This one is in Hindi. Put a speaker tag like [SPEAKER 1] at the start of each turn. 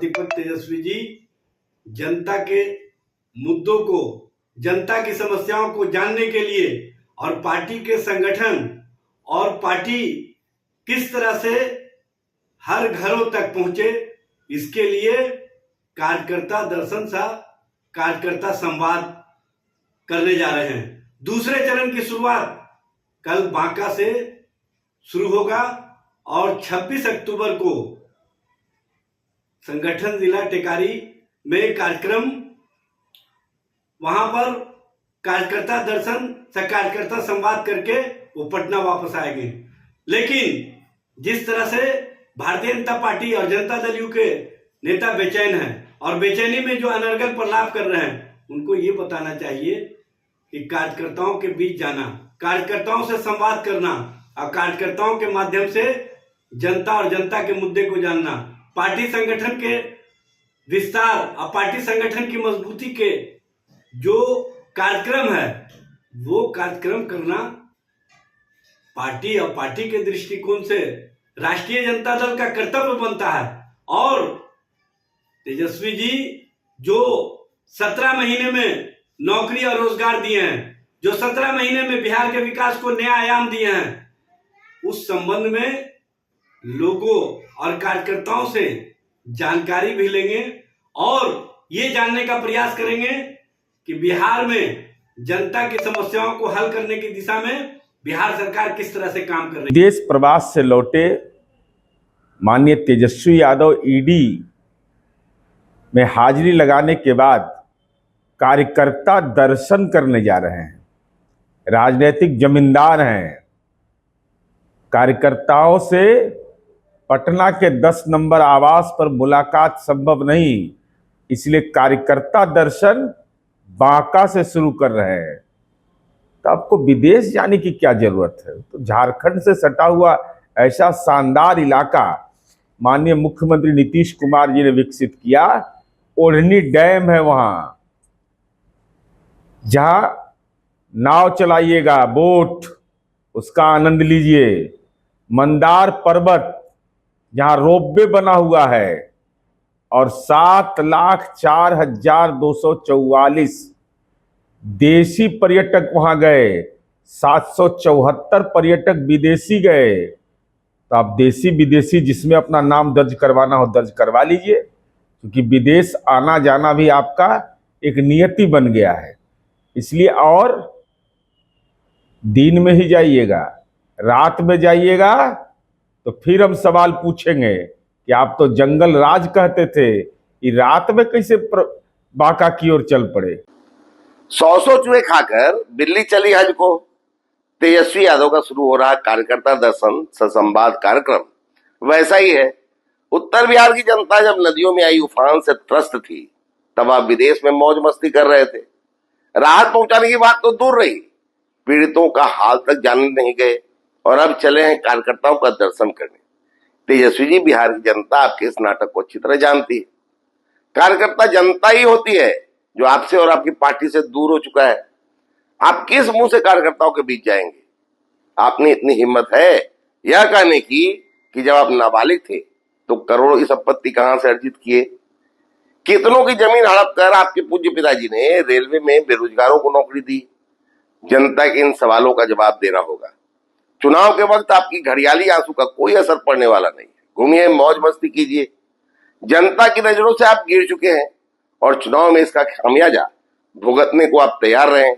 [SPEAKER 1] प्रतिपक्ष तेजस्वी जी जनता के मुद्दों को, जनता की समस्याओं को जानने के लिए और पार्टी के संगठन और पार्टी किस तरह से हर घरों तक पहुंचे, इसके लिए कार्यकर्ता दर्शन सा कार्यकर्ता संवाद करने जा रहे हैं। दूसरे चरण की शुरुआत कल बांका से शुरू होगा और 26 अक्टूबर को संगठन जिला टेकारी में कार्यक्रम, वहां पर कार्यकर्ता दर्शन से कार्यकर्ता संवाद करके वो पटना वापस आएंगे। लेकिन जिस तरह से भारतीय जनता पार्टी और जनता दल यू के नेता बेचैन हैं और बेचैनी में जो अनर्गल प्रलाप कर रहे हैं, उनको ये बताना चाहिए कि कार्यकर्ताओं के बीच जाना, कार्यकर्ताओं से संवाद करना और कार्यकर्ताओं के माध्यम से जनता और जनता के मुद्दे को जानना, पार्टी संगठन के विस्तार और पार्टी संगठन की मजबूती के जो कार्यक्रम है वो कार्यक्रम करना पार्टी और पार्टी के दृष्टिकोण से राष्ट्रीय जनता दल का कर्तव्य बनता है। और तेजस्वी जी जो 17 महीने में नौकरी और रोजगार दिए हैं, जो 17 महीने में बिहार के विकास को नया आयाम दिए हैं, उस संबंध में लोगों और कार्यकर्ताओं से जानकारी भी लेंगे और ये जानने का प्रयास करेंगे कि बिहार में जनता की समस्याओं को हल करने की दिशा में बिहार सरकार किस तरह से काम कर रही है।
[SPEAKER 2] विदेश प्रवास से लौटे माननीय तेजस्वी यादव ईडी में हाजिरी लगाने के बाद कार्यकर्ता दर्शन करने जा रहे हैं। राजनीतिक जमींदार हैं। कार्यकर्ताओं से पटना के 10 नंबर आवास पर मुलाकात संभव नहीं, इसलिए कार्यकर्ता दर्शन बांका से शुरू कर रहे हैं। तो आपको विदेश जाने की क्या जरूरत है? तो झारखंड से सटा हुआ ऐसा शानदार इलाका माननीय मुख्यमंत्री नीतीश कुमार जी ने विकसित किया। ओढ़नी डैम है वहां, जहां नाव चलाइएगा, बोट, उसका आनंद लीजिए। मंदार पर्वत जहां रोपवे बना हुआ है और 7,04,244 देशी पर्यटक वहां गए, 774 पर्यटक विदेशी गए। तो आप देशी विदेशी जिसमें अपना नाम दर्ज करवाना हो दर्ज करवा लीजिए, क्योंकि विदेश आना जाना भी आपका एक नियति बन गया है। इसलिए और दिन में ही जाइएगा, रात में जाइएगा तो फिर हम सवाल पूछेंगे कि आप तो जंगल राज कहते थे, कि रात में कैसे बांका की ओर चल पड़े।
[SPEAKER 3] 100 चूहे खाकर बिल्ली चली हज को। तेजस्वी यादव का शुरू हो रहा कार्यकर्ता दर्शन संवाद कार्यक्रम वैसा ही है। उत्तर बिहार की जनता जब नदियों में आई उफान से त्रस्त थी, तब आप विदेश में मौज मस्ती कर रहे थे। राहत पहुंचाने की बात तो दूर रही, पीड़ितों का हाल तक जानने नहीं गए और अब चले हैं कार्यकर्ताओं का दर्शन करने। तेजस्वी जी, बिहार की जनता आपके इस नाटक को अच्छी तरह जानती है। कार्यकर्ता जनता ही होती है जो आपसे और आपकी पार्टी से दूर हो चुका है। आप किस मुंह से कार्यकर्ताओं के बीच जाएंगे? आपने इतनी हिम्मत है यह कहने की कि जब आप नाबालिग थे तो करोड़ों की संपत्ति कहां से अर्जित किए? कितनों की जमीन हड़प कर आपके पूज्य पिताजी ने रेलवे में बेरोजगारों को नौकरी दी? जनता के इन सवालों का जवाब देना होगा। चुनाव के वक्त आपकी घड़ियाली आंसू का कोई असर पड़ने वाला नहीं है। घूमिए, मौज मस्ती कीजिए। जनता की नजरों से आप गिर चुके हैं और चुनाव में इसका खामियाजा भुगतने को आप तैयार रहे।